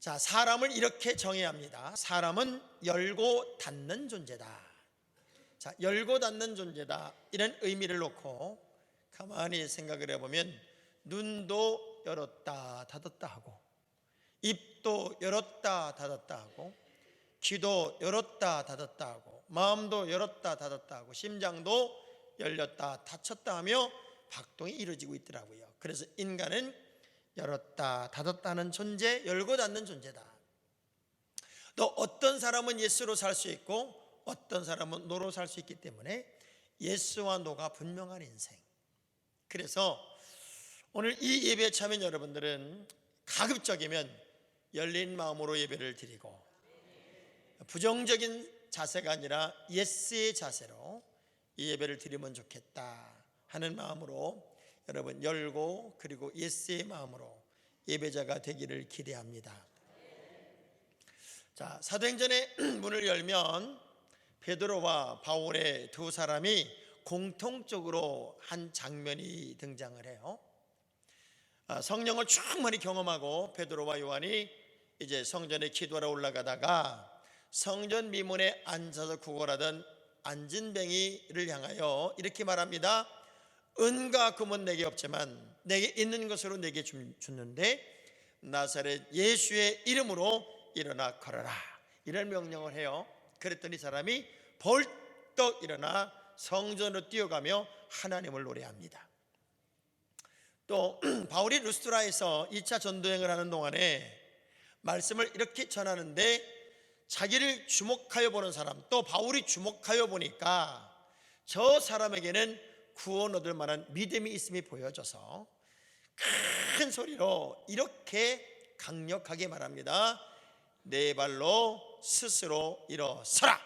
자, 사람을 이렇게 정의합니다. 사람은 열고 닫는 존재다. 자, 열고 닫는 존재다, 이런 의미를 놓고 가만히 생각을 해보면 눈도 열었다 닫았다 하고, 입도 열었다 닫았다 하고, 귀도 열었다 닫았다 하고, 마음도 열었다 닫았다 하고, 심장도 열렸다 닫혔다 하며 박동이 이루어지고 있더라고요. 그래서 인간은 열었다 닫았다 하는 존재, 열고 닫는 존재다. 또 어떤 사람은 예스로 살 수 있고 어떤 사람은 노로 살 수 있기 때문에 예스와 노가 분명한 인생. 그래서 오늘 이 예배에 참여한 여러분들은 가급적이면 열린 마음으로 예배를 드리고, 부정적인 자세가 아니라 예스의 자세로 이 예배를 드리면 좋겠다 하는 마음으로 여러분 열고, 그리고 예스의 마음으로 예배자가 되기를 기대합니다. 자, 사도행전의 문을 열면 베드로와 바울의 두 사람이 공통적으로 한 장면이 등장을 해요. 성령을 충만히 경험하고 베드로와 요한이 이제 성전에 기도하러 올라가다가 성전 미문에 앉아서 구걸하던 안진뱅이를 향하여 이렇게 말합니다. 은과 금은 내게 없지만 내게 있는 것으로 내게 주는데 나사렛 예수의 이름으로 일어나 걸어라, 이런 명령을 해요. 그랬더니 사람이 벌떡 일어나 성전으로 뛰어가며 하나님을 노래합니다. 또 바울이 루스트라에서 2차 전도행을 하는 동안에 말씀을 이렇게 전하는데 자기를 주목하여 보는 사람, 또 바울이 주목하여 보니까 저 사람에게는 구원 얻을 만한 믿음이 있음이 보여져서 큰 소리로 이렇게 강력하게 말합니다. 내 발로 스스로 일어서라.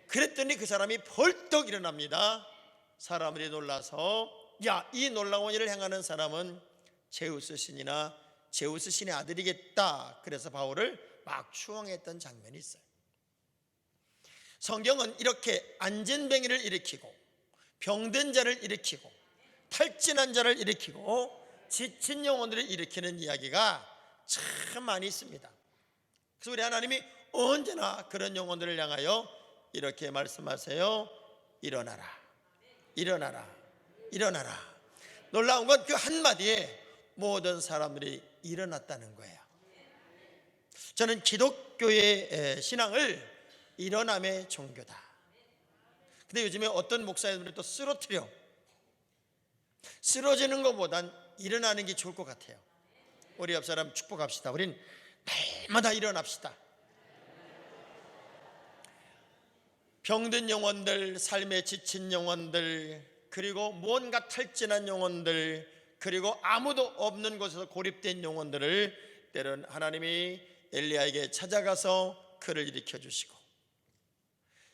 그랬더니 그 사람이 벌떡 일어납니다. 사람들이 놀라서, 야, 이 놀라운 일을 행하는 사람은 제우스 신이나 제우스 신의 아들이겠다. 그래서 바울을 막 추앙했던 장면이 있어요. 성경은 이렇게 안진뱅이를 일으키고 병든 자를 일으키고 탈진한 자를 일으키고 지친 영혼들을 일으키는 이야기가 참 많이 있습니다. 그래서 우리 하나님이 언제나 그런 영혼들을 향하여 이렇게 말씀하세요. 일어나라, 일어나라, 일어나라. 놀라운 건 그 한마디에 모든 사람들이 일어났다는 거예요. 저는 기독교의 신앙을 일어남의 종교다. 근데 요즘에 어떤 목사님들이 또 쓰러지는 것보단 일어나는 게 좋을 것 같아요. 우리 옆 사람 축복합시다. 우린 날마다 일어납시다. 병든 영혼들, 삶에 지친 영혼들, 그리고 뭔가 탈진한 영혼들, 그리고 아무도 없는 곳에서 고립된 영혼들을 때론 하나님이 엘리야에게 찾아가서 그를 일으켜 주시고,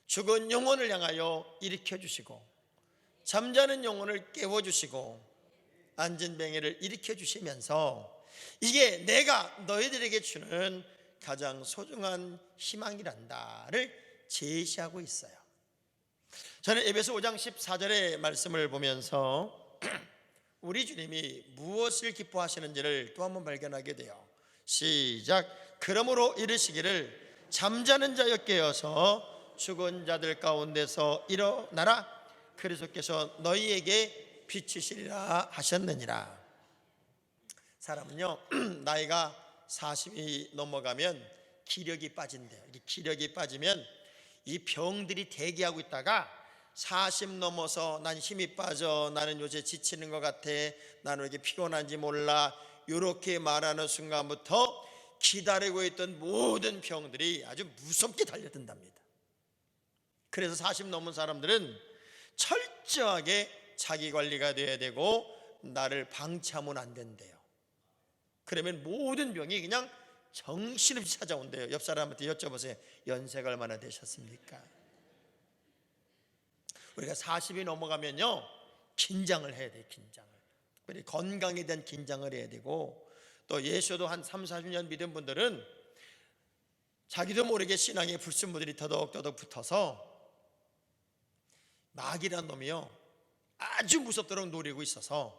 죽은 영혼을 향하여 일으켜 주시고, 잠자는 영혼을 깨워 주시고, 안진뱅이를 일으켜 주시면서 이게 내가 너희들에게 주는 가장 소중한 희망이란다를 제시하고 있어요. 저는 에베소 5장 14절의 말씀을 보면서 우리 주님이 무엇을 기뻐하시는지를 또 한번 발견하게 돼요. 시작. 그러므로 이르시기를 잠자는 자여 깨어서 죽은 자들 가운데서 일어나라. 그리스도께서 너희에게 비치시리라 하셨느니라. 사람은요 나이가 40이 넘어가면 기력이 빠진대요. 기력이 빠지면 이 병들이 대기하고 있다가 40 넘어서 난 힘이 빠져, 나는 요새 지치는 것 같아, 나는 왜 이렇게 피곤한지 몰라, 이렇게 말하는 순간부터 기다리고 있던 모든 병들이 아주 무섭게 달려든답니다. 그래서 40 넘은 사람들은 철저하게 자기 관리가 돼야 되고 나를 방치하면 안 된대요. 그러면 모든 병이 그냥 정신없이 찾아온대요. 옆 사람한테 여쭤보세요. 연세가 얼마나 되셨습니까? 우리가 40이 넘어가면요 긴장을 해야 돼요. 긴장을, 특별히 건강에 대한 긴장을 해야 되고, 또 예수도 한 3, 40년 믿은 분들은 자기도 모르게 신앙의 불순물들이 더덕더덕 붙어서 마귀란 놈이요 아주 무섭도록 노리고 있어서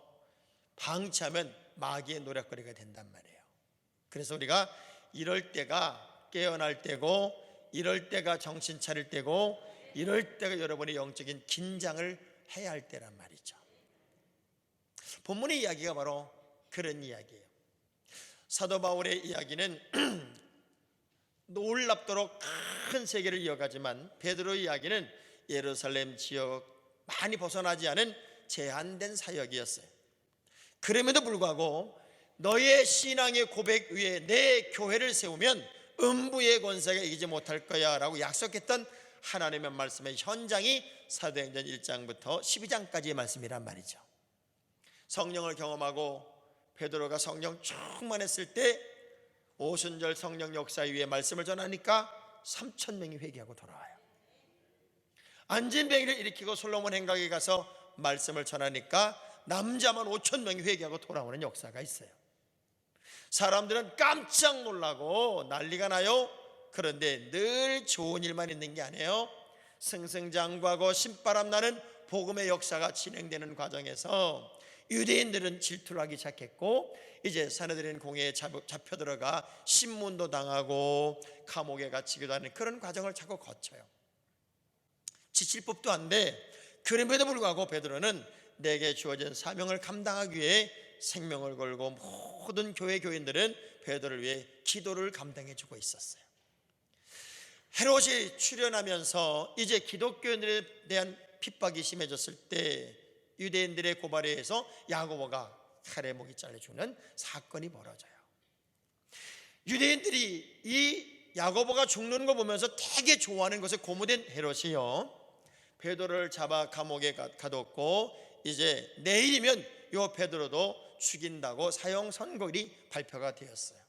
방치하면 마귀의 노략거리가 된단 말이에요. 그래서 우리가 이럴 때가 깨어날 때고, 이럴 때가 정신 차릴 때고, 이럴 때가 여러분의 영적인 긴장을 해야 할 때란 말이죠. 본문의 이야기가 바로 그런 이야기예요. 사도 바울의 이야기는 놀랍도록 큰 세계를 이어가지만, 베드로의 이야기는 예루살렘 지역 많이 벗어나지 않은 제한된 사역이었어요. 그럼에도 불구하고 너의 신앙의 고백 위에 내 교회를 세우면 음부의 권세가 이기지 못할 거야 라고 약속했던 하나님의 말씀의 현장이 사도행전 1장부터 12장까지의 말씀이란 말이죠. 성령을 경험하고 베드로가 성령 충만했을 때 오순절 성령 역사 위에 말씀을 전하니까 3,000명이 회개하고 돌아와요. 안진뱅이를 일으키고 솔로몬 행각에 가서 말씀을 전하니까 남자만 5,000명이 회개하고 돌아오는 역사가 있어요. 사람들은 깜짝 놀라고 난리가 나요. 그런데 늘 좋은 일만 있는 게 아니에요. 승승장구하고 신바람 나는 복음의 역사가 진행되는 과정에서 유대인들은 질투를 하기 시작했고, 이제 사내들인 공회에 잡혀 들어가 신문도 당하고 감옥에 갇히기도 하는 그런 과정을 자꾸 거쳐요. 지칠 법도 한데, 그럼에도 불구하고 베드로는 내게 주어진 사명을 감당하기 위해 생명을 걸고 모든 교인들은 베드로를 위해 기도를 감당해 주고 있었어요. 헤롯이 출현하면서 이제 기독교인들에 대한 핍박이 심해졌을 때 유대인들의 고발에 의해서 야고보가 칼에 목이 잘려 죽는 사건이 벌어져요. 유대인들이 이 야고보가 죽는 거 보면서 되게 좋아하는 것에 고무된 헤롯이요, 베드로를 잡아 감옥에 가뒀고, 이제 내일이면 요 베드로도 죽인다고 사형 선고일이 발표가 되었어요.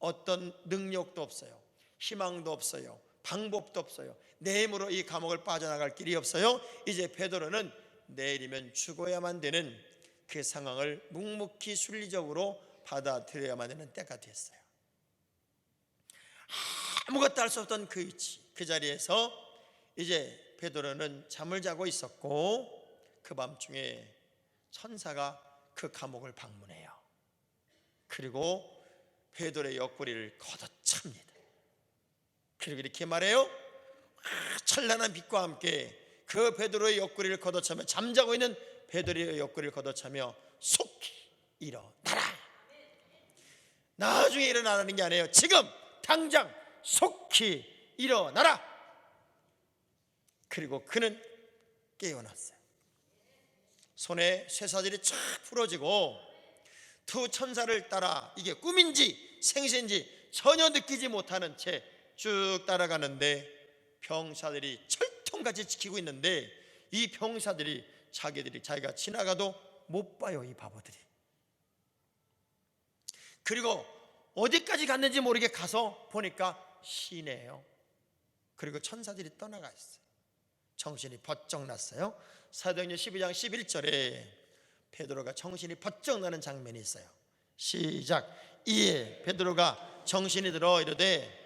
어떤 능력도 없어요. 희망도 없어요. 방법도 없어요. 내 힘으로 이 감옥을 빠져나갈 길이 없어요. 이제 베드로는 내일이면 죽어야만 되는 그 상황을 묵묵히 순리적으로 받아들여야만 되는 때가 됐어요. 아무것도 할 수 없던 그 위치, 그 자리에서 이제 베드로는 잠을 자고 있었고, 그 밤중에 천사가 그 감옥을 방문해요. 그리고 베드로의 옆구리를 걷어찹니다. 그리고 이렇게 말해요. 찬란한 빛과 함께 그 베드로의 옆구리를 걷어차며, 잠자고 있는 베드로의 옆구리를 걷어차며 속히 일어나라. 나중에 일어나는 게 아니에요. 지금 당장 속히 일어나라. 그리고 그는 깨어났어요. 손에 쇠사슬이 쫙 풀어지고 두 천사를 따라, 이게 꿈인지 생시인지 전혀 느끼지 못하는 채 쭉 따라가는데, 병사들이 철통같이 지키고 있는데 이 병사들이 자기가 지나가도 못 봐요, 이 바보들이. 그리고 어디까지 갔는지 모르게 가서 보니까 시내예요. 그리고 천사들이 떠나가 있어요. 정신이 번쩍 났어요. 사도행전 12장 11절에 베드로가 정신이 번쩍 나는 장면이 있어요. 시작. 이에 베드로가 정신이 들어 이르되,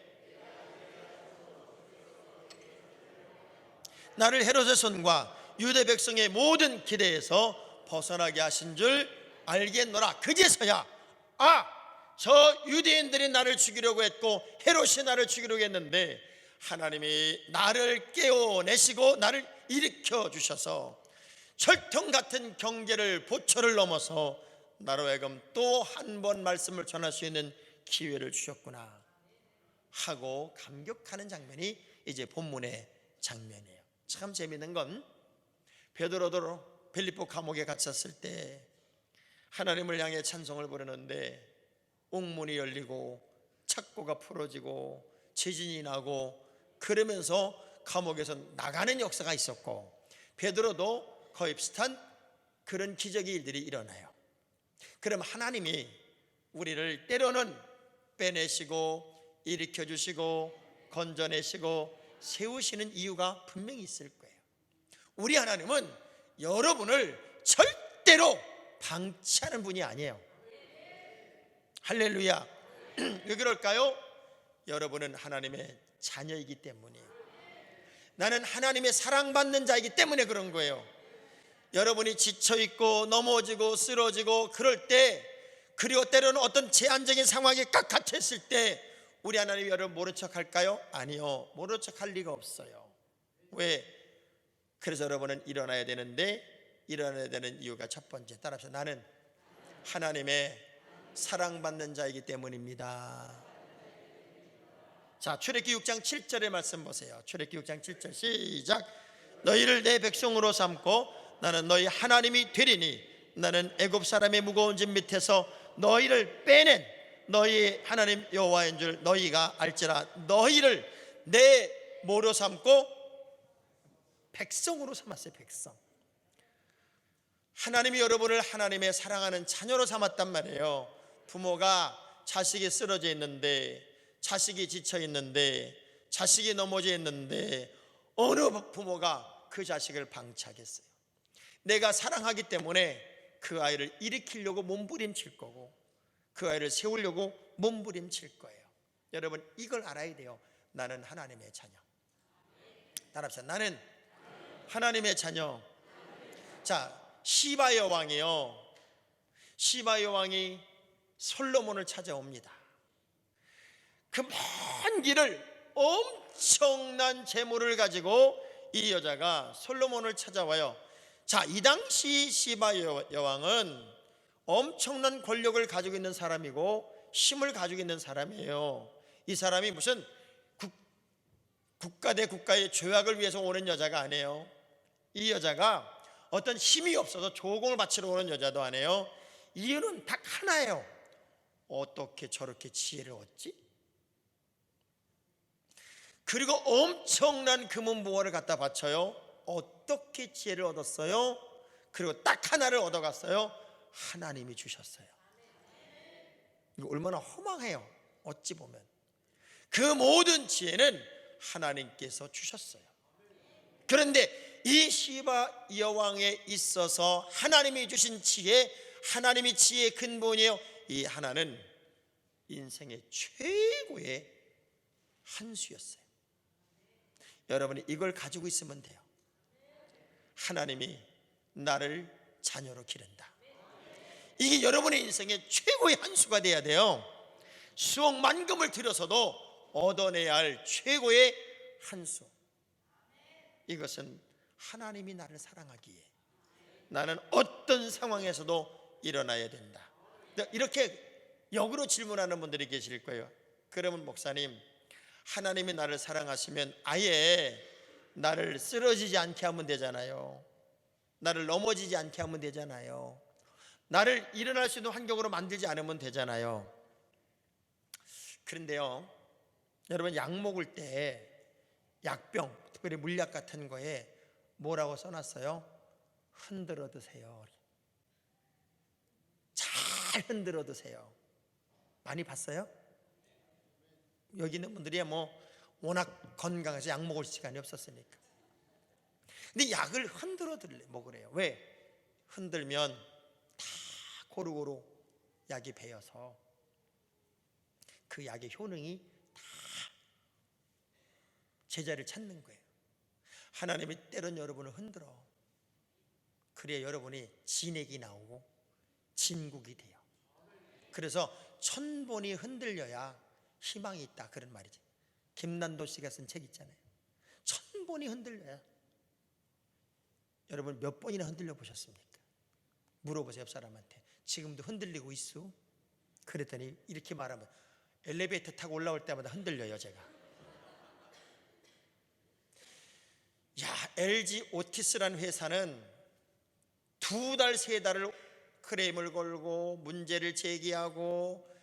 나를 헤롯의 손과 유대 백성의 모든 기대에서 벗어나게 하신 줄 알겠노라. 그제서야 저 유대인들이 나를 죽이려고 했고 헤롯이 나를 죽이려고 했는데 하나님이 나를 깨워내시고 나를 일으켜 주셔서 철통 같은 경계를 보초를 넘어서 나로 하여금 또 한 번 말씀을 전할 수 있는 기회를 주셨구나 하고 감격하는 장면이 이제 본문의 장면이에요. 참 재미있는 건 베드로도 빌립보 감옥에 갇혔을 때 하나님을 향해 찬송을 부르는데 옥문이 열리고 착고가 풀어지고 지진이 나고 그러면서 감옥에서 나가는 역사가 있었고, 베드로도 거의 비슷한 그런 기적의 일들이 일어나요. 그럼 하나님이 우리를 때로는 빼내시고 일으켜주시고 건져내시고 세우시는 이유가 분명히 있을 거예요. 우리 하나님은 여러분을 절대로 방치하는 분이 아니에요. 할렐루야. 왜 그럴까요? 여러분은 하나님의 자녀이기 때문이에요. 나는 하나님의 사랑받는 자이기 때문에 그런 거예요. 여러분이 지쳐있고 넘어지고 쓰러지고 그럴 때 그리고 때로는 어떤 제한적인 상황에 꽉 갇혔을 때 우리 하나님이 여러분 모른 척 할까요? 아니요, 모른 척 할 리가 없어요. 왜? 그래서 여러분은 일어나야 되는데, 일어나야 되는 이유가 첫 번째, 따라서 나는 하나님의 사랑받는 자이기 때문입니다. 자, 출애굽기 6장 7절의 말씀 보세요. 출애굽기 6장 7절 시작. 너희를 내 백성으로 삼고 나는 너희 하나님이 되리니 나는 애굽 사람의 무거운 짐 밑에서 너희를 빼낸 너희 하나님 여호와인 줄 너희가 알지라. 너희를 내 뭐로 삼고? 백성으로 삼았어요. 백성. 하나님이 여러분을 하나님의 사랑하는 자녀로 삼았단 말이에요. 부모가 자식이 쓰러져 있는데, 자식이 지쳐 있는데, 자식이 넘어져 있는데 어느 부모가 그 자식을 방치하겠어요? 내가 사랑하기 때문에 그 아이를 일으키려고 몸부림칠 거고, 그 아이를 세우려고 몸부림칠 거예요. 여러분, 이걸 알아야 돼요. 나는 하나님의 자녀. 따라합시다. 나는 하나님의 자녀. 자, 시바 여왕이요, 시바 여왕이 솔로몬을 찾아옵니다. 그 먼 길을 엄청난 재물을 가지고 이 여자가 솔로몬을 찾아와요. 자, 이 당시 시바 여왕은 엄청난 권력을 가지고 있는 사람이고 힘을 가지고 있는 사람이에요. 이 사람이 무슨 국가 대 국가의 조약을 위해서 오는 여자가 아니에요. 이 여자가 어떤 힘이 없어서 조공을 바치러 오는 여자도 아니에요. 이유는 딱 하나예요. 어떻게 저렇게 지혜를 얻지? 그리고 엄청난 금은보화를 갖다 바쳐요. 어떻게 지혜를 얻었어요? 그리고 딱 하나를 얻어갔어요. 하나님이 주셨어요. 이거 얼마나 허망해요. 어찌 보면 그 모든 지혜는 하나님께서 주셨어요. 그런데 이 시바 여왕에 있어서 하나님이 주신 지혜, 하나님이 지혜의 근본이에요. 이 하나는 인생의 최고의 한 수였어요. 여러분이 이걸 가지고 있으면 돼요. 하나님이 나를 자녀로 기른다. 이게 여러분의 인생의 최고의 한 수가 돼야 돼요. 수억 만금을 들여서도 얻어내야 할 최고의 한 수. 이것은 하나님이 나를 사랑하기에 나는 어떤 상황에서도 일어나야 된다. 이렇게 역으로 질문하는 분들이 계실 거예요. 그러면 목사님, 하나님이 나를 사랑하시면 아예 나를 쓰러지지 않게 하면 되잖아요. 나를 넘어지지 않게 하면 되잖아요. 나를 일어날 수 있는 환경으로 만들지 않으면 되잖아요. 그런데요, 여러분, 약 먹을 때 약병, 특별히 물약 같은 거에 뭐라고 써놨어요? 흔들어 드세요. 잘 흔들어 드세요. 많이 봤어요? 여기 있는 분들이 뭐 워낙 건강해서 약 먹을 시간이 없었으니까. 근데 약을 흔들어 먹으래요. 왜? 흔들면 다 고루고루 약이 배어서 그 약의 효능이 다 제자를 찾는 거예요. 하나님이 때론 여러분을 흔들어. 그래야 여러분이 진액이 나오고 진국이 돼요. 그래서 천본이 흔들려야 희망이 있다, 그런 말이죠. 김난도 씨가 쓴 책 있잖아요. 천본이 흔들려야. 여러분 몇 번이나 흔들려 보셨습니까? 물어보세요, 옆 사람한테. 지금도 흔들리고 있어? 그랬더니 이렇게 말하면, 엘리베이터 타고 올라올 때마다 흔들려요, 제가. LG 오티스라는 회사는 2달, 3달을 크레임을 걸고 문제를 제기하고,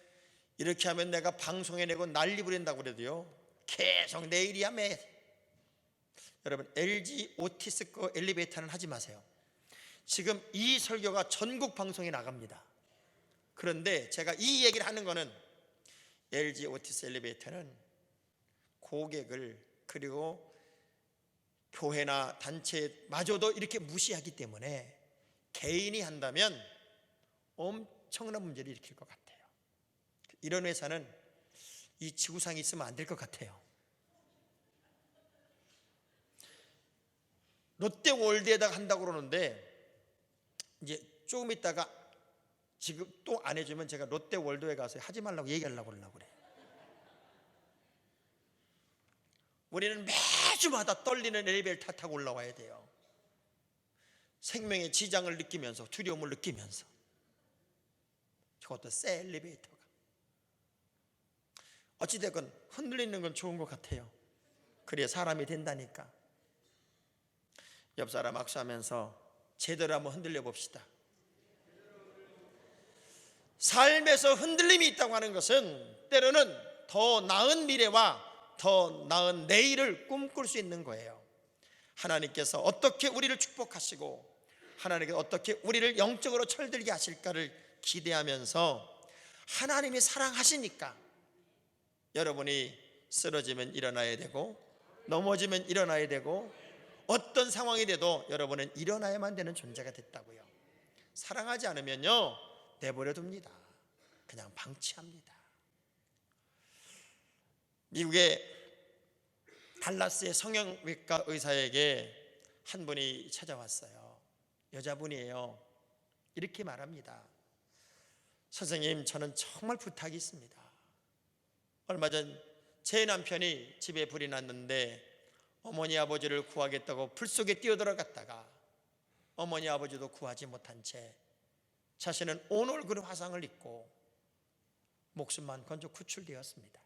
이렇게 하면 내가 방송에 내고 난리 부린다고 그래도요, 계속 내일이야 매. 여러분, LG 오티스 거 엘리베이터는 하지 마세요. 지금 이 설교가 전국 방송에 나갑니다. 그런데 제가 이 얘기를 하는 거는, LG 오티스 엘리베이터는 고객을, 그리고 교회나 단체마저도 이렇게 무시하기 때문에 개인이 한다면 엄청난 문제를 일으킬 것 같아요. 이런 회사는 이 지구상에 있으면 안 될 것 같아요. 롯데월드에다가 한다고 그러는데, 이제 조금 있다가 지금 또 안 해주면 제가 롯데월드에 가서 하지 말라고 얘기하려고 그러려고 그래. 우리는 매주마다 떨리는 엘리베이터 타고 올라와야 돼요. 생명의 지장을 느끼면서, 두려움을 느끼면서. 저것도 새 엘리베이터가. 어찌됐건 흔들리는 건 좋은 것 같아요. 그래야 사람이 된다니까. 옆 사람 악수하면서 제대로 한번 흔들려 봅시다. 삶에서 흔들림이 있다고 하는 것은 때로는 더 나은 미래와 더 나은 내일을 꿈꿀 수 있는 거예요. 하나님께서 어떻게 우리를 축복하시고 하나님께서 어떻게 우리를 영적으로 철들게 하실까를 기대하면서 하나님이 사랑하시니까 여러분이 쓰러지면 일어나야 되고 넘어지면 일어나야 되고 어떤 상황이 돼도 여러분은 일어나야만 되는 존재가 됐다고요. 사랑하지 않으면요 내버려 둡니다. 그냥 방치합니다. 미국의 달라스의 성형외과 의사에게 한 분이 찾아왔어요. 여자분이에요. 이렇게 말합니다. 선생님, 저는 정말 부탁이 있습니다. 얼마 전 제 남편이 집에 불이 났는데 어머니 아버지를 구하겠다고 불 속에 뛰어들어갔다가 어머니 아버지도 구하지 못한 채 자신은 온 얼굴에 화상을 입고 목숨만 건져 구출되었습니다.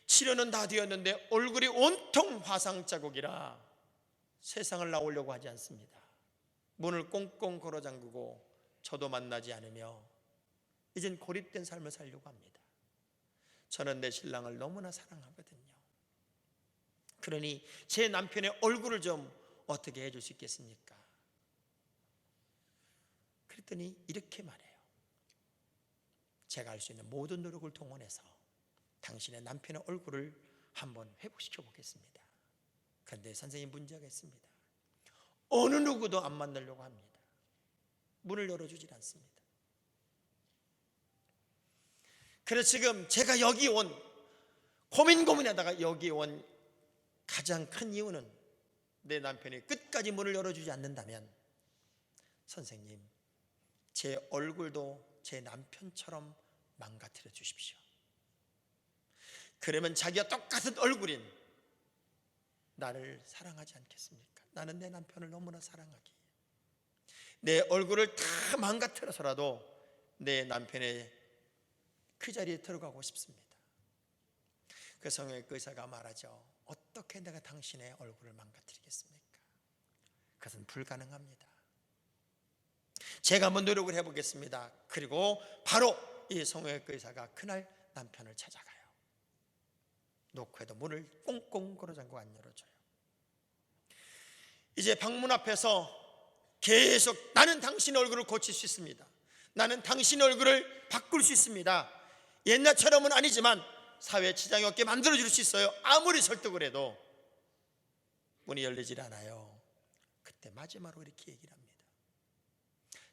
치료는 다 되었는데 얼굴이 온통 화상 자국이라 세상을 나오려고 하지 않습니다. 문을 꽁꽁 걸어 잠그고 저도 만나지 않으며 이젠 고립된 삶을 살려고 합니다. 저는 내 신랑을 너무나 사랑하거든요. 그러니 제 남편의 얼굴을 좀 어떻게 해줄 수 있겠습니까? 그랬더니 이렇게 말해요. 제가 할 수 있는 모든 노력을 동원해서 당신의 남편의 얼굴을 한번 회복시켜 보겠습니다. 그런데 선생님, 문제가 있습니다. 어느 누구도 안 만나려고 합니다. 문을 열어주질 않습니다. 그래서 지금 제가 여기 온 고민하다가 여기 온 가장 큰 이유는 내 남편이 끝까지 문을 열어주지 않는다면 선생님, 제 얼굴도 제 남편처럼 망가뜨려 주십시오. 그러면 자기가 똑같은 얼굴인 나를 사랑하지 않겠습니까? 나는 내 남편을 너무나 사랑하기에 내 얼굴을 다 망가뜨려서라도 내 남편의 그 자리에 들어가고 싶습니다. 그 성형외과 의사가 말하죠. 어떻게 내가 당신의 얼굴을 망가뜨리겠습니까? 그것은 불가능합니다. 제가 한번 노력을 해보겠습니다. 그리고 바로 이 성형외과 의사가 그날 남편을 찾아가요. 놓고 해도 문을 꽁꽁 걸어 잠그고 안 열어줘요. 이제 방문 앞에서 계속 나는 당신 얼굴을 고칠 수 있습니다. 나는 당신 얼굴을 바꿀 수 있습니다. 옛날처럼은 아니지만 사회에 지장이 없게 만들어줄 수 있어요. 아무리 설득을 해도 문이 열리질 않아요. 그때 마지막으로 이렇게 얘기를 합니다.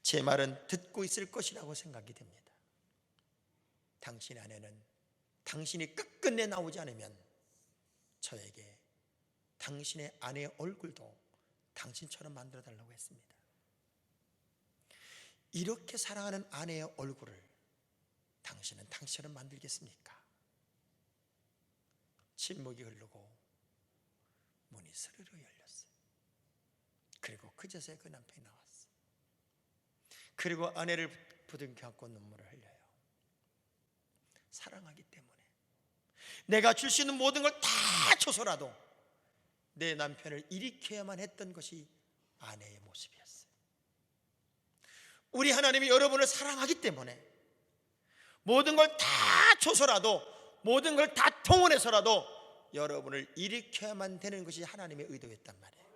제 말은 듣고 있을 것이라고 생각이 됩니다. 당신 아내는 당신이 끝끝내 나오지 않으면 저에게 당신의 아내의 얼굴도 당신처럼 만들어 달라고 했습니다. 이렇게 사랑하는 아내의 얼굴을 당신은 당신처럼 만들겠습니까? 침묵이 흐르고 문이 스르르 열렸어요. 그리고 그제서야 그 남편이 나왔어요. 그리고 아내를 부둥켜 안고 눈물을 흘려요. 사랑하기 때문에 내가 줄 수 있는 모든 걸 다 줘서라도 내 남편을 일으켜야만 했던 것이 아내의 모습이었어요. 우리 하나님이 여러분을 사랑하기 때문에 모든 걸 다 줘서라도 모든 걸 다 동원해서라도 여러분을 일으켜야만 되는 것이 하나님의 의도였단 말이에요.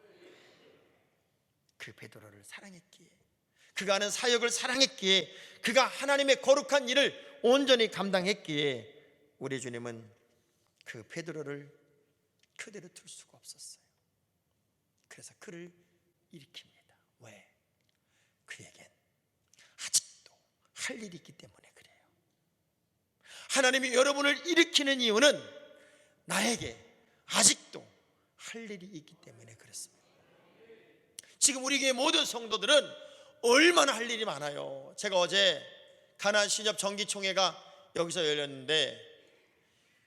그 베드로를 사랑했기에, 그가 하는 사역을 사랑했기에, 그가 하나님의 거룩한 일을 온전히 감당했기에 우리 주님은 그 베드로를 그대로 둘 수가 없었어요. 그래서 그를 일으킵니다. 왜? 그에겐 아직도 할 일이 있기 때문에 그래요. 하나님이 여러분을 일으키는 이유는 나에게 아직도 할 일이 있기 때문에 그렇습니다. 지금 우리 교회 모든 성도들은 얼마나 할 일이 많아요. 제가 어제 가나안 신협 정기총회가 여기서 열렸는데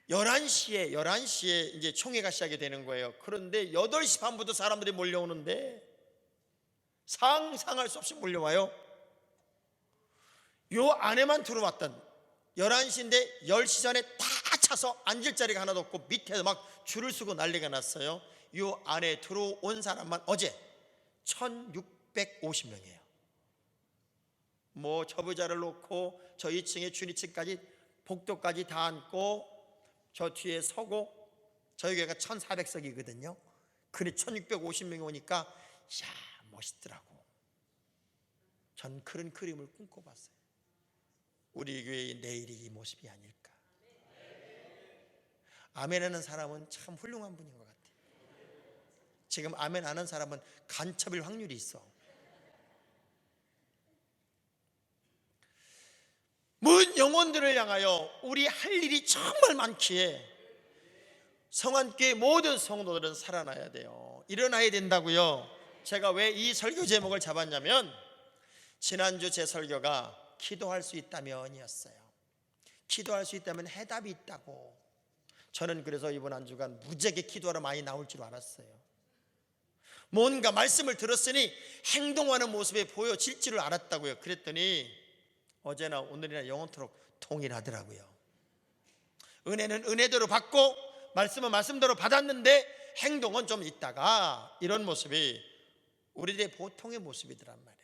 11시에 이제 총회가 시작이 되는 거예요. 그런데 8시 반부터 사람들이 몰려오는데 상상할 수 없이 몰려와요. 요 안에만 들어왔던 11시인데 10시 전에 다 차서 앉을 자리가 하나도 없고 밑에 막 줄을 서고 난리가 났어요. 요 안에 들어온 사람만 어제 1650명이에요. 뭐 저부자를 놓고 저 2층에 주니층까지 복도까지 다 앉고 저 뒤에 서고 저희 교회가 1400석이거든요. 그래 1650명이 오니까 야 멋있더라고. 전 그런 그림을 꿈꿔봤어요. 우리 교회의 내일이 이 모습이 아닐까. 아멘하는 사람은 참 훌륭한 분인 것 같아요. 지금 아멘 하는 사람은 간첩일 확률이 있어. 먼 영혼들을 향하여 우리 할 일이 정말 많기에 성안교회 모든 성도들은 살아나야 돼요. 일어나야 된다고요. 제가 왜 이 설교 제목을 잡았냐면 지난주 제 설교가 기도할 수 있다면이었어요. 기도할 수 있다면 해답이 있다고. 저는 그래서 이번 한 주간 무지하게 기도하러 많이 나올 줄 알았어요. 뭔가 말씀을 들었으니 행동하는 모습에 보여질 줄을 알았다고요. 그랬더니 어제나 오늘이나 영원토록 동일하더라고요. 은혜는 은혜대로 받고 말씀은 말씀대로 받았는데 행동은 좀 있다가 이런 모습이 우리들의 보통의 모습이더란 말이에요.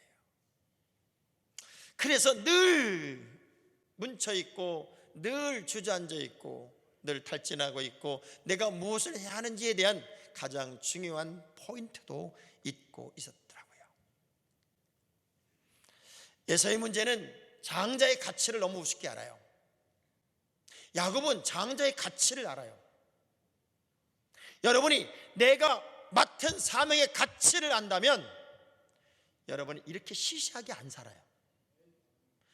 그래서 늘 뭉쳐있고 늘 주저앉아있고 늘 탈진하고 있고 내가 무엇을 해야 하는지에 대한 가장 중요한 포인트도 잊고 있었더라고요. 에서의 문제는 장자의 가치를 너무 우습게 알아요. 야곱은 장자의 가치를 알아요. 여러분이 내가 맡은 사명의 가치를 안다면 여러분이 이렇게 시시하게 안 살아요.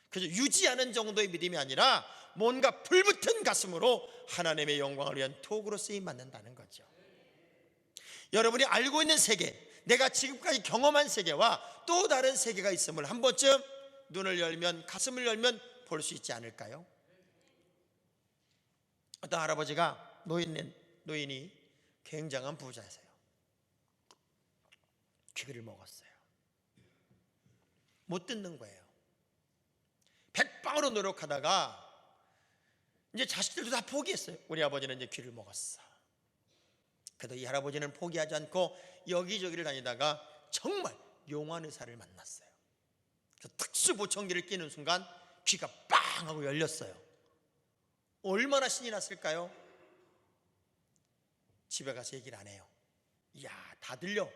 그래서 유지하는 정도의 믿음이 아니라 뭔가 불붙은 가슴으로 하나님의 영광을 위한 도구로 쓰임받는다는 거죠. 여러분이 알고 있는 세계, 내가 지금까지 경험한 세계와 또 다른 세계가 있음을 한 번쯤 눈을 열면, 가슴을 열면 볼 수 있지 않을까요? 어떤 할아버지가 노인이 굉장한 부자세요. 귀를 먹었어요. 못 듣는 거예요. 백방으로 노력하다가 이제 자식들도 다 포기했어요. 우리 아버지는 이제 귀를 먹었어. 그래도 이 할아버지는 포기하지 않고 여기저기를 다니다가 정말 용한 의사를 만났어요. 그래서 특수 보청기를 끼는 순간 귀가 빵 하고 열렸어요. 얼마나 신이 났을까요? 집에 가서 얘기를 안 해요. 이야, 다 들려.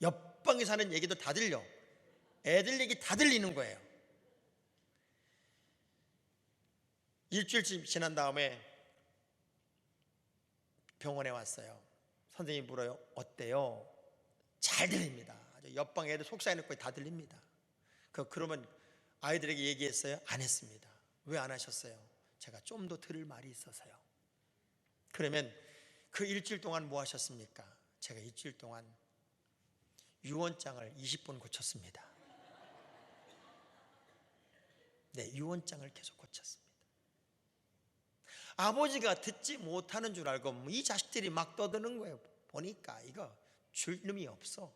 옆방에 사는 얘기도 다 들려. 애들 얘기 다 들리는 거예요. 일주일쯤 지난 다음에 병원에 왔어요. 선생님이 물어요. 어때요? 잘 들립니다. 옆방 애들 속삭이는 거에 다 들립니다. 그러면 아이들에게 얘기했어요? 안 했습니다. 왜 안 하셨어요? 제가 좀 더 들을 말이 있어서요. 그러면 그 일주일 동안 뭐 하셨습니까? 제가 일주일 동안 유언장을 20번 고쳤습니다. 네, 유언장을 계속 고쳤습니다. 아버지가 듣지 못하는 줄 알고 이 자식들이 막 떠드는 거예요. 보니까 이거 줄 놈이 없어.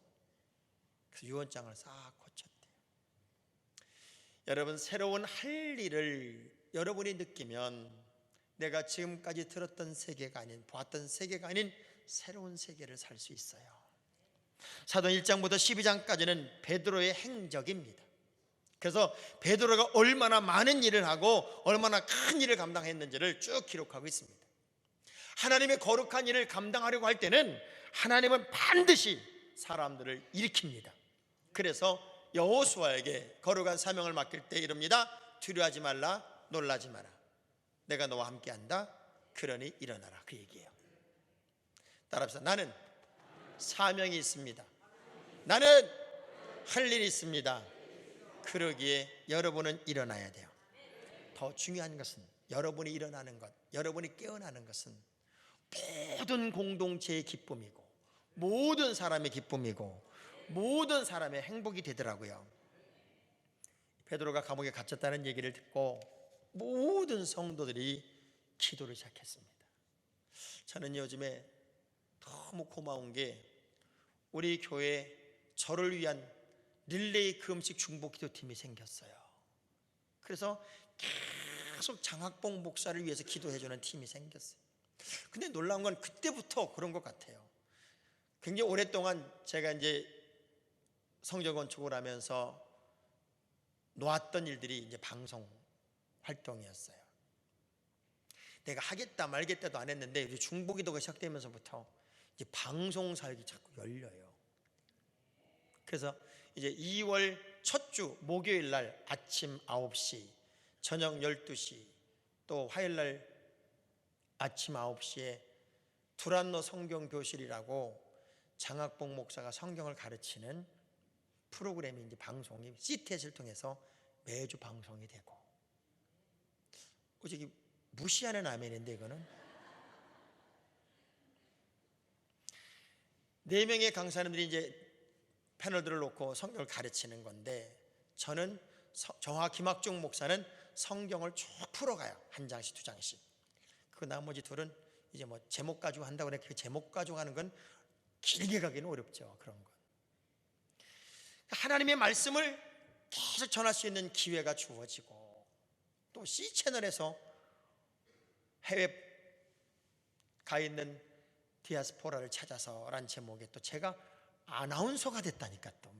그래서 유언장을 싹 고쳤대요. 여러분, 새로운 할 일을 여러분이 느끼면 내가 지금까지 들었던 세계가 아닌, 보았던 세계가 아닌 새로운 세계를 살 수 있어요. 사도행 1장부터 12장까지는 베드로의 행적입니다. 그래서 베드로가 얼마나 많은 일을 하고 얼마나 큰 일을 감당했는지를 쭉 기록하고 있습니다. 하나님의 거룩한 일을 감당하려고 할 때는 하나님은 반드시 사람들을 일으킵니다. 그래서 여호수아에게 거룩한 사명을 맡길 때 이릅니다. 두려워하지 말라, 놀라지 마라. 내가 너와 함께한다. 그러니 일어나라. 그 얘기예요. 따라합시다. 나는 사명이 있습니다. 나는 할 일이 있습니다. 그러기에 여러분은 일어나야 돼요. 더 중요한 것은 여러분이 일어나는 것, 여러분이 깨어나는 것은 모든 공동체의 기쁨이고 모든 사람의 기쁨이고 모든 사람의 행복이 되더라고요. 베드로가 감옥에 갇혔다는 얘기를 듣고 모든 성도들이 기도를 시작했습니다. 저는 요즘에 너무 고마운 게 우리 교회에 저를 위한 릴레이 금식 중보 기도팀이 생겼어요. 그래서 계속 장학봉 목사를 위해서 기도해주는 팀이 생겼어요. 근데 놀라운 건 그때부터 그런 것 같아요. 굉장히 오랫동안 제가 이제 성전 건축을 하면서 놓았던 일들이 이제 방송 활동이었어요. 내가 하겠다 말겠다도 안 했는데 이제 중보기도가 시작되면서부터 이제 방송사역이 자꾸 열려요. 그래서 이제 2월 첫 주 목요일 날 아침 9시, 저녁 12시, 또 화요일 날 아침 9시에 두란노 성경교실이라고 장학봉 목사가 성경을 가르치는 프로그램이 이제 방송이 CTS를 통해서 매주 방송이 되고, 저기 무시하는 아멘인데 이거는 4명의 강사님들이 이제 패널들을 놓고 성경을 가르치는 건데, 저는 저와 김학중 목사는 성경을 쭉 풀어가요. 한 장씩 두 장씩. 그 나머지 둘은 이제 뭐 제목 가지고 한다고 그래. 그 제목 가지고 하는 건 길게 가기는 어렵죠. 그런 건 하나님의 말씀을 계속 전할 수 있는 기회가 주어지고, 또 C채널에서 해외 가 있는 디아스포라를 찾아서 라는 제목에 또 제가 아나운서가 됐다니까. 또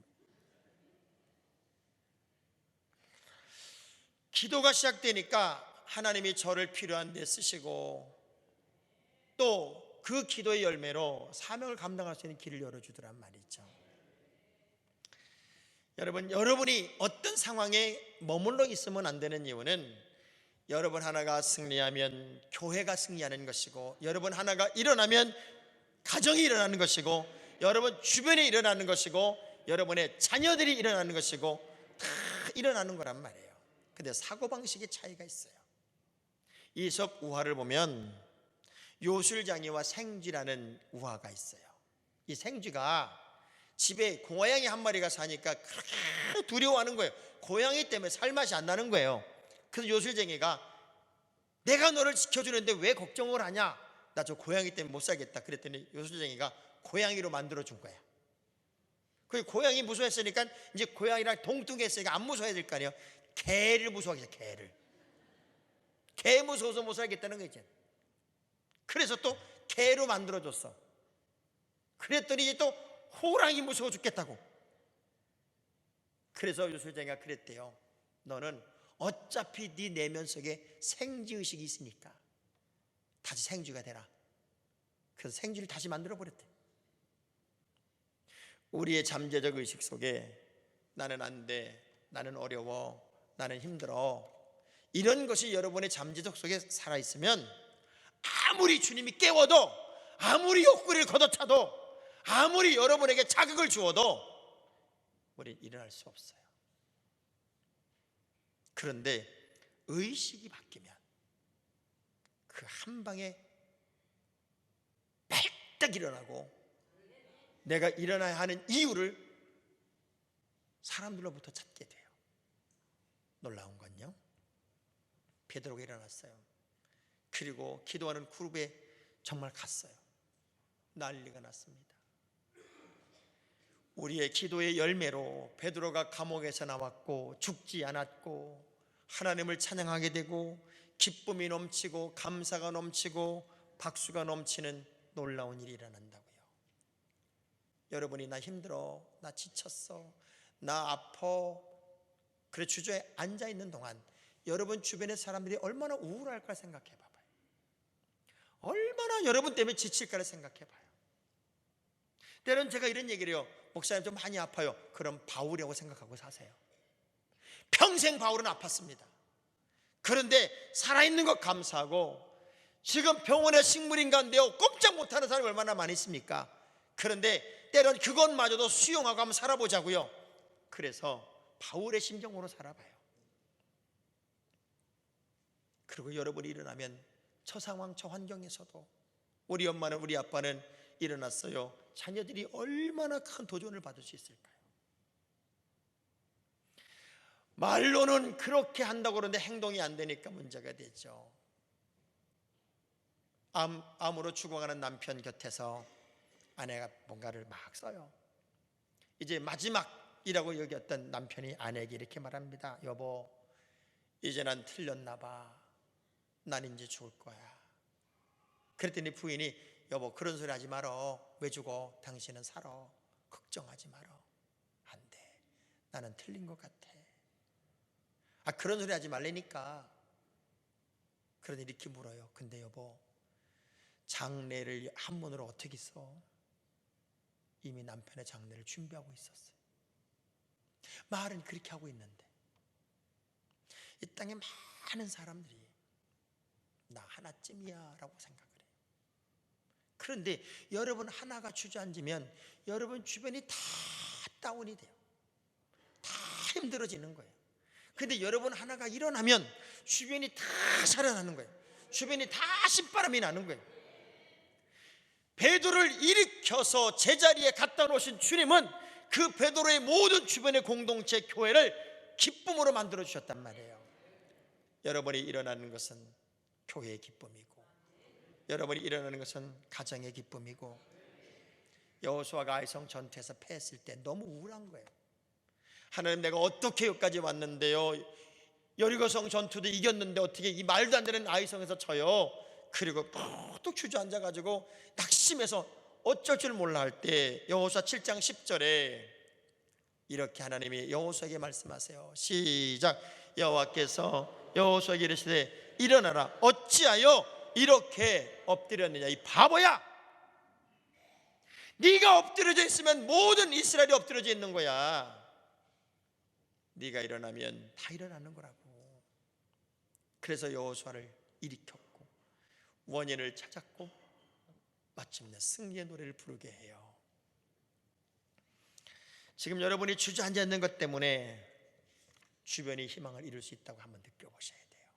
기도가 시작되니까 하나님이 저를 필요한 데 쓰시고, 또 그 기도의 열매로 사명을 감당할 수 있는 길을 열어주더란 말이죠. 여러분이 어떤 상황에 머물러 있으면 안 되는 이유는 여러분 하나가 승리하면 교회가 승리하는 것이고, 여러분 하나가 일어나면 가정이 일어나는 것이고, 여러분 주변에 일어나는 것이고, 여러분의 자녀들이 일어나는 것이고, 다 일어나는 거란 말이에요. 근데 사고방식의 차이가 있어요. 이솝 우화를 보면 요술장이와 생쥐라는 우화가 있어요. 이 생쥐가 집에 고양이 한 마리가 사니까 그렇게 두려워하는 거예요. 고양이 때문에 살맛이 안 나는 거예요. 그래서 요술쟁이가 내가 너를 지켜주는데 왜 걱정을 하냐? 나 저 고양이 때문에 못 살겠다. 그랬더니 요술쟁이가 고양이로 만들어준 거야. 그 고양이 무서워했으니까 이제 고양이랑 동등했으니까 안 무서워야 될 거 아니에요. 개를 무서워하겠어. 개 무서워서 못 살겠다는 거지. 그래서 또 개로 만들어줬어. 그랬더니 이제 또 호랑이 무서워 죽겠다고. 그래서 요술쟁이가 그랬대요. 너는 어차피 네 내면 속에 생쥐의식이 있으니까 다시 생쥐가 되라. 그래서 생쥐를 다시 만들어 버렸대. 우리의 잠재적 의식 속에 나는 안 돼, 나는 어려워, 나는 힘들어, 이런 것이 여러분의 잠재적 속에 살아있으면 아무리 주님이 깨워도, 아무리 욕구를 걷어차도, 아무리 여러분에게 자극을 주어도 우리는 일어날 수 없어요. 그런데 의식이 바뀌면 그 한 방에 발딱 일어나고, 내가 일어나야 하는 이유를 사람들로부터 찾게 돼요. 놀라운 건요, 베드로가 일어났어요. 그리고 기도하는 그룹에 정말 갔어요. 난리가 났습니다. 우리의 기도의 열매로 베드로가 감옥에서 나왔고 죽지 않았고 하나님을 찬양하게 되고 기쁨이 넘치고 감사가 넘치고 박수가 넘치는 놀라운 일이 일어난다고요. 여러분이 나 힘들어, 나 지쳤어, 나 아파, 그래 주저에 앉아있는 동안 여러분 주변의 사람들이 얼마나 우울할까 생각해 봐봐요. 얼마나 여러분 때문에 지칠까를 생각해 봐요. 때론 제가 이런 얘기를 해요. 목사님 좀 많이 아파요. 그럼 바울이라고 생각하고 사세요. 평생 바울은 아팠습니다. 그런데 살아있는 것 감사하고, 지금 병원에 식물인간데요 꼼짝 못하는 사람이 얼마나 많이 있습니까? 그런데 때론 그것마저도 수용하고 한번 살아보자고요. 그래서 바울의 심정으로 살아봐요. 그리고 여러분이 일어나면 저 상황 저 환경에서도 우리 엄마는 우리 아빠는 일어났어요. 자녀들이 얼마나 큰 도전을 받을 수 있을까요? 말로는 그렇게 한다고 그러는데 행동이 안 되니까 문제가 되죠. 암으로 죽어가는 남편 곁에서 아내가 뭔가를 막 써요. 이제 마지막이라고 여겼던 남편이 아내에게 이렇게 말합니다. 여보, 이제 난 틀렸나 봐. 난 이제 죽을 거야. 그랬더니 부인이 여보, 그런 소리 하지 말어. 왜 죽어? 당신은 살아. 걱정하지 말어. 안 돼. 나는 틀린 것 같아. 그런 소리 하지 말라니까. 그러니 이렇게 물어요. 근데 여보, 장례를 한문으로 어떻게 써? 이미 남편의 장례를 준비하고 있었어요. 말은 그렇게 하고 있는데 이 땅에 많은 사람들이 나 하나쯤이야 라고 생각을 해요. 그런데 여러분 하나가 주저앉으면 여러분 주변이 다 다운이 돼요. 다 힘들어지는 거예요. 근데 여러분 하나가 일어나면 주변이 다 살아나는 거예요. 주변이 다 신바람이 나는 거예요. 베드로를 일으켜서 제자리에 갖다 놓으신 주님은 그 베드로의 모든 주변의 공동체 교회를 기쁨으로 만들어 주셨단 말이에요. 여러분이 일어나는 것은 교회의 기쁨이고, 여러분이 일어나는 것은 가정의 기쁨이고, 여호수아가 아이성 전투에서 패했을 때 너무 우울한 거예요. 하나님, 내가 어떻게 여기까지 왔는데요, 여리고성 전투도 이겼는데 어떻게 이 말도 안 되는 아이성에서 져요. 그리고 푹 주저앉아가지고 낙심해서 어쩔 줄 몰라 할 때 여호수아 7장 10절에 이렇게 하나님이 여호수아에게 말씀하세요. 시작. 여호와께서 여호수아에게 이르시되 일어나라. 어찌하여 이렇게 엎드렸느냐. 이 바보야, 네가 엎드려져 있으면 모든 이스라엘이 엎드려져 있는 거야. 네가 일어나면 다 일어나는 거라고. 그래서 여호수아를 일으켰고 원인을 찾았고 마침내 승리의 노래를 부르게 해요. 지금 여러분이 주저앉아 있는 것 때문에 주변이 희망을 잃을 수 있다고 한번 느껴보셔야 돼요.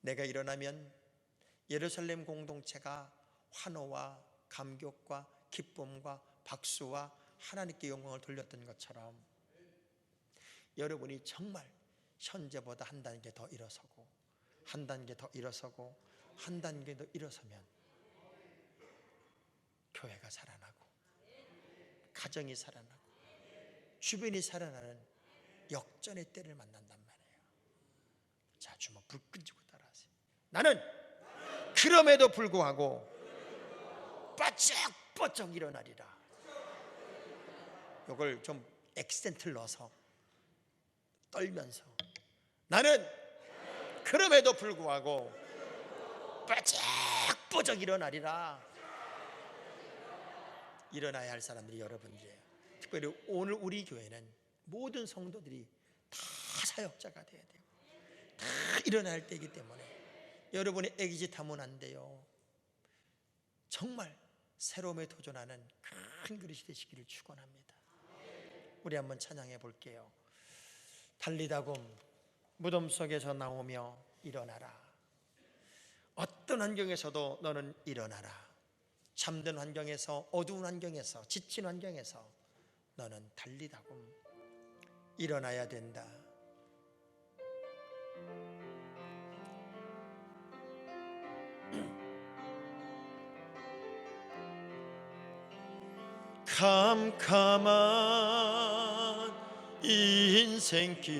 내가 일어나면 예루살렘 공동체가 환호와 감격과 기쁨과 박수와 하나님께 영광을 돌렸던 것처럼 여러분이 정말 현재보다 한 단계 더 일어서고 한 단계 더 일어서고 한 단계 더 일어서면 교회가 살아나고 가정이 살아나고 주변이 살아나는 역전의 때를 만난단 말이에요. 자, 주먹 불 끈지고 따라하세요. 나는 그럼에도 불구하고 바짝바짝 일어나리라. 이걸 좀 액센트를 넣어서 떨면서 나는 그럼에도 불구하고 바짝바짝 일어나리라. 일어나야 할 사람들이 여러분들이에요. 특별히 오늘 우리 교회는 모든 성도들이 다 사역자가 돼야 돼요. 다 일어나야 할 때이기 때문에 여러분이 애기짓 하면 안 돼요. 정말 새로움에 도전하는 큰 그릇이 되시기를 축원합니다. 우리 한번 찬양해 볼게요. 달리다굼 무덤 속에서 나오며 일어나라. 어떤 환경에서도 너는 일어나라. 잠든 환경에서, 어두운 환경에서, 지친 환경에서 너는 달리다굼 일어나야 된다. 캄캄한 인생길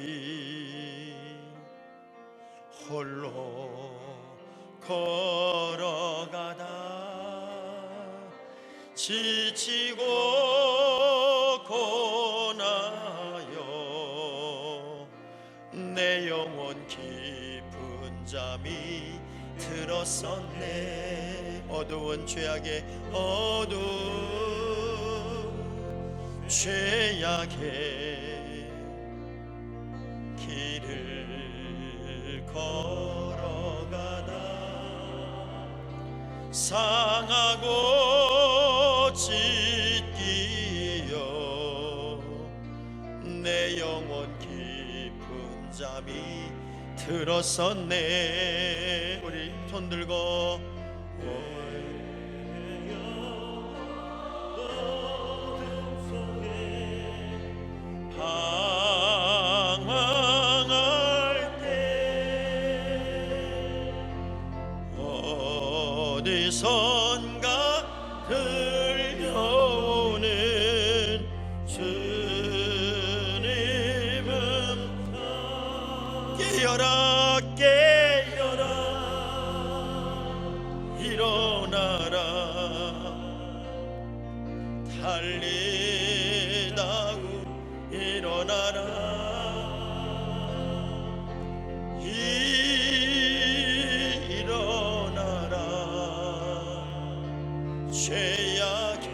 홀로 걸어가다 지치고 고나요 내 영혼 깊은 잠이 들었었네. 어두운 죄악의 죄악의 길을 걸어가다 상하고 찢기어 내 영혼 깊은 잠이 들었었네. 우리 손 들고 방황 어디선가 들려오는 주님 음성. 깨어라 깨어라 일어나라 달리다고 일어나라 죄악에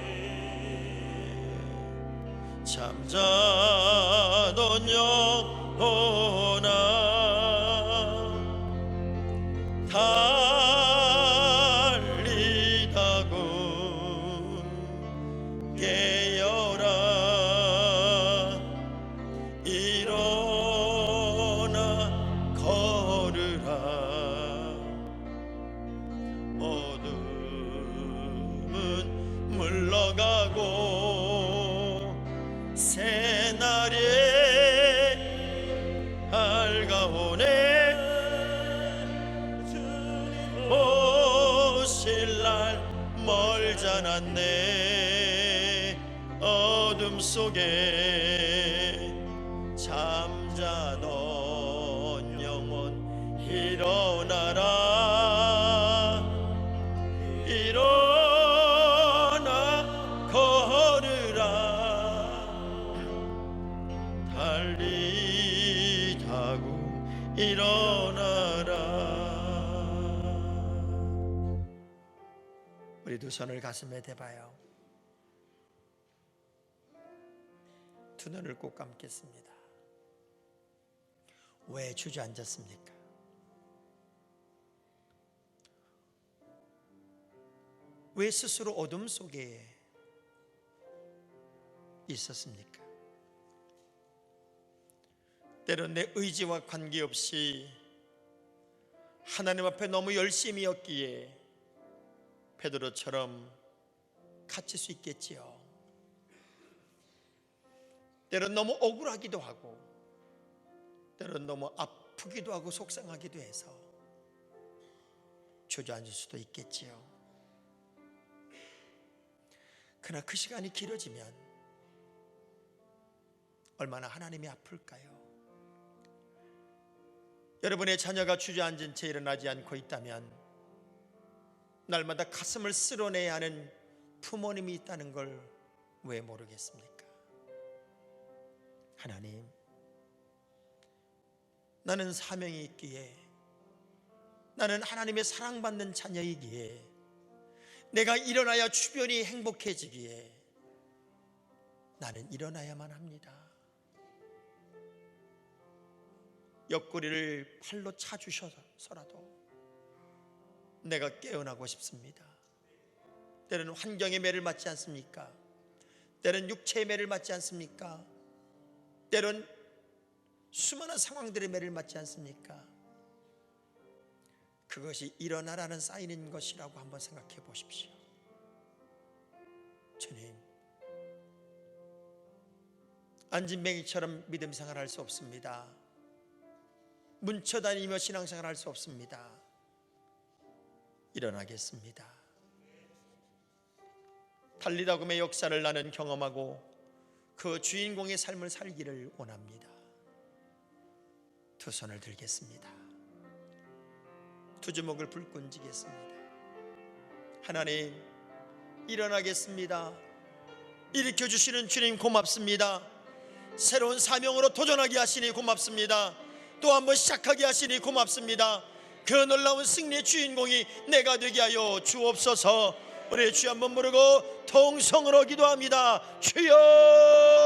잠자던 영혼아 달리다고 깨어라 일어나 걸으라 물러가고 새날이 밝아오네 오실 날 멀잖 않네 어둠 속에 잠자던 영혼 일어나라 일어나 걸으라 달리다고 일어나라. 우리 두 손을 가슴에 대봐요. 두 눈을 꼭 감겠습니다. 왜 주저앉았습니까? 왜 스스로 어둠 속에 있었습니까? 때론 내 의지와 관계없이 하나님 앞에 너무 열심이었기에 베드로처럼 갇힐 수 있겠지요. 때론 너무 억울하기도 하고 때론 너무 아프기도 하고 속상하기도 해서 주저앉을 수도 있겠지요. 그러나 그 시간이 길어지면 얼마나 하나님이 아플까요? 여러분의 자녀가 주저앉은 채 일어나지 않고 있다면 날마다 가슴을 쓸어내야 하는 부모님이 있다는 걸 왜 모르겠습니까? 하나님, 나는 사명이 있기에, 나는 하나님의 사랑받는 자녀이기에, 내가 일어나야 주변이 행복해지기에 나는 일어나야만 합니다. 옆구리를 팔로 차주셔서라도 내가 깨어나고 싶습니다. 때로는 환경의 매를 맞지 않습니까? 때로는 육체의 매를 맞지 않습니까? 때로는 수많은 상황들의 매를 맞지 않습니까? 그것이 일어나라는 사인인 것이라고 한번 생각해 보십시오. 주님, 안진뱅이처럼 믿음 생활할 수 없습니다. 뭉쳐다니며 신앙생활 할 수 없습니다. 일어나겠습니다. 달리다금의 역사를 나는 경험하고 그 주인공의 삶을 살기를 원합니다. 두 손을 들겠습니다. 두 주먹을 불끈 쥐겠습니다. 하나님, 일어나겠습니다. 일으켜주시는 주님 고맙습니다. 새로운 사명으로 도전하게 하시니 고맙습니다. 또 한번 시작하게 하시니 고맙습니다. 그 놀라운 승리의 주인공이 내가 되게 하여 주옵소서. 우리 주 한번 부르고 통성으로 기도합니다. 주여!